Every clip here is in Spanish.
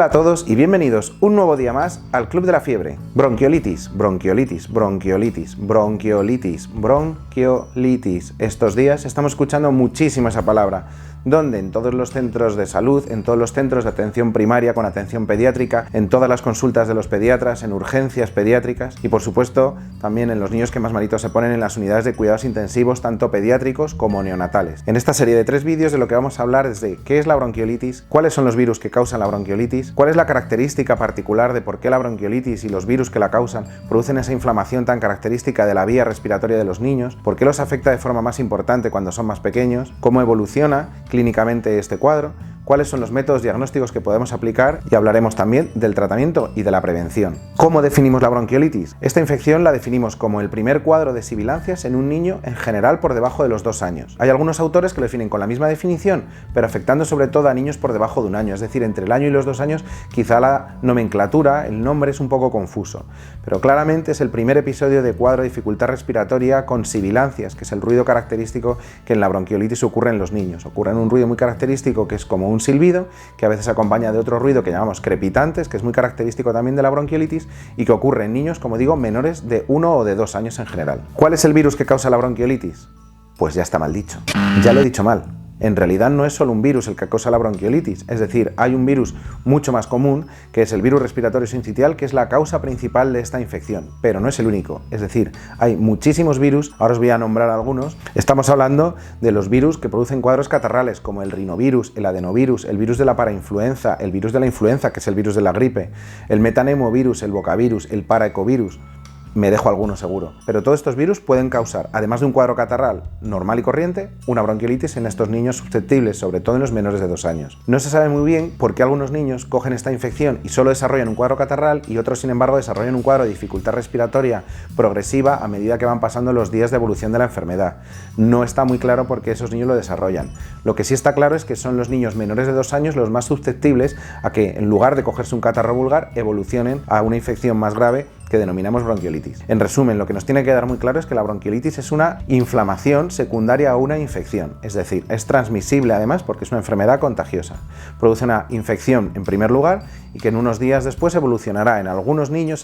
Hola a todos y bienvenidos un nuevo día más al Club de la Fiebre. Bronquiolitis, bronquiolitis, bronquiolitis, bronquiolitis, bronquiolitis. Estos días estamos escuchando muchísimo esa palabra, donde en todos los centros de salud, en todos los centros de atención primaria con atención pediátrica, en todas las consultas de los pediatras, en urgencias pediátricas y por supuesto también en los niños que más malitos se ponen en las unidades de cuidados intensivos tanto pediátricos como neonatales. En esta serie de 3 vídeos de lo que vamos a hablar es de qué es la bronquiolitis, cuáles son los virus que causan la bronquiolitis, cuál es la característica particular de por qué la bronquiolitis y los virus que la causan producen esa inflamación tan característica de la vía respiratoria de los niños, por qué los afecta de forma más importante cuando son más pequeños, cómo evoluciona clínicamente este cuadro, cuáles son los métodos diagnósticos que podemos aplicar y hablaremos también del tratamiento y de la prevención. ¿Cómo definimos la bronquiolitis? Esta infección la definimos como el primer cuadro de sibilancias en un niño en general por debajo de los 2 años. Hay algunos autores que lo definen con la misma definición, pero afectando sobre todo a niños por debajo de 1 año, es decir, entre el año y los 2 años quizá la nomenclatura, el nombre es un poco confuso, pero claramente es el primer episodio de cuadro de dificultad respiratoria con sibilancias, que es el ruido característico que en la bronquiolitis ocurre en los niños. Ocurre en un ruido muy característico que es como un silbido, que a veces acompaña de otro ruido que llamamos crepitantes, que es muy característico también de la bronquiolitis y que ocurre en niños, como digo, menores de 1 o de 2 años en general. ¿Cuál es el virus que causa la bronquiolitis? Pues ya está mal dicho. Ya lo he dicho mal. En realidad no es solo un virus el que causa la bronquiolitis, es decir, hay un virus mucho más común, que es el virus respiratorio sincitial, que es la causa principal de esta infección, pero no es el único, es decir, hay muchísimos virus, ahora os voy a nombrar algunos. Estamos hablando de los virus que producen cuadros catarrales, como el rinovirus, el adenovirus, el virus de la parainfluenza, el virus de la influenza, que es el virus de la gripe, el metanemovirus, el bocavirus, el paraecovirus. Me dejo alguno seguro, pero todos estos virus pueden causar, además de un cuadro catarral normal y corriente, una bronquiolitis en estos niños susceptibles, sobre todo en los menores de 2 años. No se sabe muy bien por qué algunos niños cogen esta infección y solo desarrollan un cuadro catarral y otros, sin embargo, desarrollan un cuadro de dificultad respiratoria progresiva a medida que van pasando los días de evolución de la enfermedad. No está muy claro por qué esos niños lo desarrollan. Lo que sí está claro es que son los niños menores de 2 años los más susceptibles a que, en lugar de cogerse un catarro vulgar, evolucionen a una infección más grave que denominamos bronquiolitis. En resumen, lo que nos tiene que quedar muy claro es que la bronquiolitis es una inflamación secundaria a una infección, es decir, es transmisible además porque es una enfermedad contagiosa. Produce una infección en primer lugar y que en unos días después evolucionará en algunos niños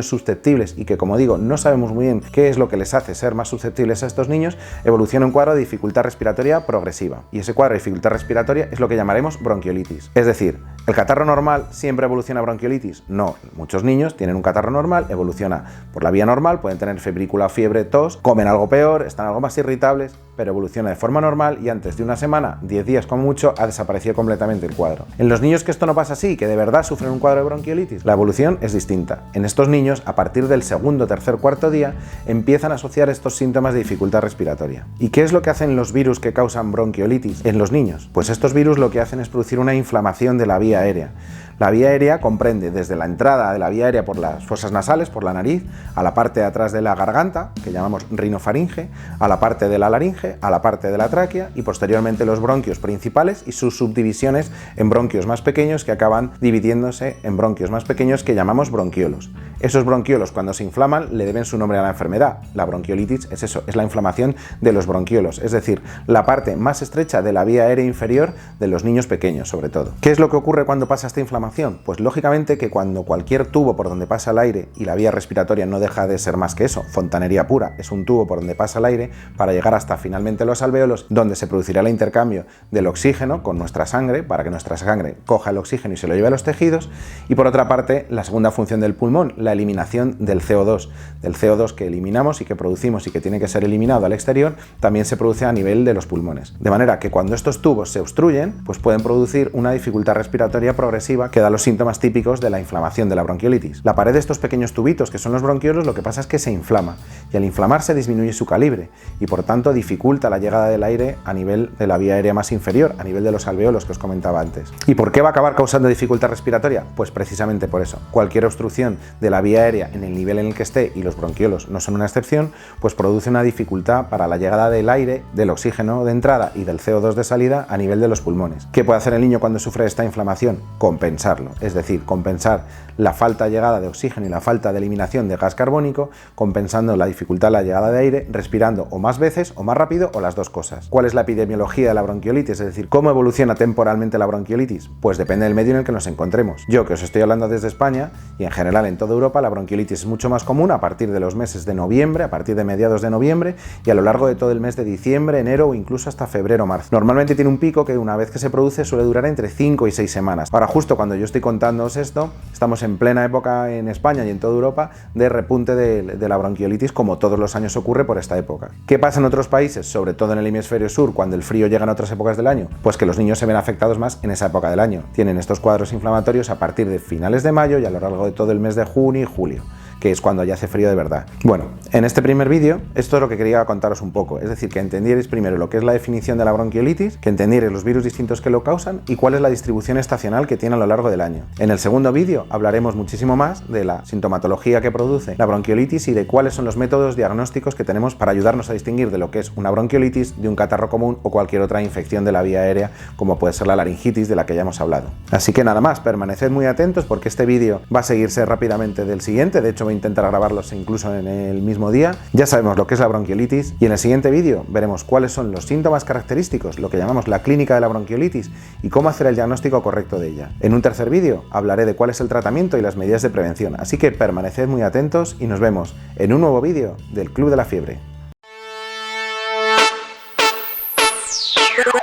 susceptibles y que, como digo, no sabemos muy bien qué es lo que les hace ser más susceptibles a estos niños, evoluciona un cuadro de dificultad respiratoria progresiva. Y ese cuadro de dificultad respiratoria es lo que llamaremos bronquiolitis. Es decir, ¿el catarro normal siempre evoluciona a bronquiolitis? No, muchos niños tienen un catarro normal, evoluciona por la vía normal, pueden tener febrícula, fiebre, tos, comen algo peor, están algo más irritables, pero evoluciona de forma normal y antes de una semana, 10 días como mucho, ha desaparecido completamente el cuadro. En los niños que esto no pasa así, que de verdad sufren un cuadro de bronquiolitis, la evolución es distinta. En estos niños, a partir del segundo, tercer, cuarto día, empiezan a asociar estos síntomas de dificultad respiratoria. ¿Y qué es lo que hacen los virus que causan bronquiolitis en los niños? Pues estos virus lo que hacen es producir una inflamación de la vía aérea. La vía aérea comprende desde la entrada de la vía aérea por las fosas nasales, por la nariz, a la parte de atrás de la garganta, que llamamos rinofaringe, a la parte de la laringe, a la parte de la tráquea y posteriormente los bronquios principales y sus subdivisiones en bronquios más pequeños que acaban dividiéndose en bronquios más pequeños que llamamos bronquiolos. Esos bronquiolos, cuando se inflaman, le deben su nombre a la enfermedad. La bronquiolitis es eso, es la inflamación de los bronquiolos, es decir, la parte más estrecha de la vía aérea inferior de los niños pequeños, sobre todo. ¿Qué es lo que ocurre cuando pasa esta inflamación? Pues lógicamente que cuando cualquier tubo por donde pasa el aire, y la vía respiratoria no deja de ser más que eso, fontanería pura, es un tubo por donde pasa el aire para llegar hasta finalmente los alvéolos, donde se producirá el intercambio del oxígeno con nuestra sangre, para que nuestra sangre coja el oxígeno y se lo lleve a los tejidos, y por otra parte, la segunda función del pulmón, la eliminación del CO2 que eliminamos y que producimos y que tiene que ser eliminado al exterior, también se produce a nivel de los pulmones. De manera que cuando estos tubos se obstruyen, pues pueden producir una dificultad respiratoria progresiva que da los síntomas típicos de la inflamación de la bronquiolitis. La pared de estos pequeños tubitos, que son los bronquiolos, lo que pasa es que se inflama y al inflamarse disminuye su calibre y por tanto dificulta la llegada del aire a nivel de la vía aérea más inferior, a nivel de los alvéolos que os comentaba antes. ¿Y por qué va a acabar causando dificultad respiratoria? Pues precisamente por eso. Cualquier obstrucción de la vía aérea en el nivel en el que esté, y los bronquiolos no son una excepción, pues produce una dificultad para la llegada del aire, del oxígeno de entrada y del CO2 de salida a nivel de los pulmones. ¿Qué puede hacer el niño cuando sufre esta inflamación? Compensar compensarlo, es decir, compensar la falta de llegada de oxígeno y la falta de eliminación de gas carbónico, compensando la dificultad de la llegada de aire, respirando o más veces o más rápido o las dos cosas. ¿Cuál es la epidemiología de la bronquiolitis? Es decir, ¿cómo evoluciona temporalmente la bronquiolitis? Pues depende del medio en el que nos encontremos. Yo, que os estoy hablando desde España, y en general en toda Europa, la bronquiolitis es mucho más común a partir de los meses de noviembre, a partir de mediados de noviembre y a lo largo de todo el mes de diciembre, enero o incluso hasta febrero o marzo. Normalmente tiene un pico que una vez que se produce suele durar entre 5 y 6 semanas. Ahora, justo cuando yo estoy contándoos esto, estamos en plena época en España y en toda Europa de repunte de la bronquiolitis, como todos los años ocurre por esta época. ¿Qué pasa en otros países, sobre todo en el hemisferio sur, cuando el frío llega en otras épocas del año? Pues que los niños se ven afectados más en esa época del año. Tienen estos cuadros inflamatorios a partir de finales de mayo y a lo largo de todo el mes de junio y julio, que es cuando ya hace frío de verdad. Bueno, en este primer vídeo, esto es lo que quería contaros un poco, es decir, que entendierais primero lo que es la definición de la bronquiolitis, que entendierais los virus distintos que lo causan y cuál es la distribución estacional que tiene a lo largo del año. En el segundo vídeo hablaremos muchísimo más de la sintomatología que produce la bronquiolitis y de cuáles son los métodos diagnósticos que tenemos para ayudarnos a distinguir de lo que es una bronquiolitis de un catarro común o cualquier otra infección de la vía aérea, como puede ser la laringitis de la que ya hemos hablado. Así que nada más, permaneced muy atentos porque este vídeo va a seguirse rápidamente del siguiente, de hecho voy a intentar grabarlos incluso en el mismo día. Ya sabemos lo que es la bronquiolitis y en el siguiente vídeo veremos cuáles son los síntomas característicos, lo que llamamos la clínica de la bronquiolitis y cómo hacer el diagnóstico correcto de ella. En un tercer vídeo hablaré de cuál es el tratamiento y las medidas de prevención, así que permaneced muy atentos y nos vemos en un nuevo vídeo del Club de la Fiebre.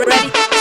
Ready?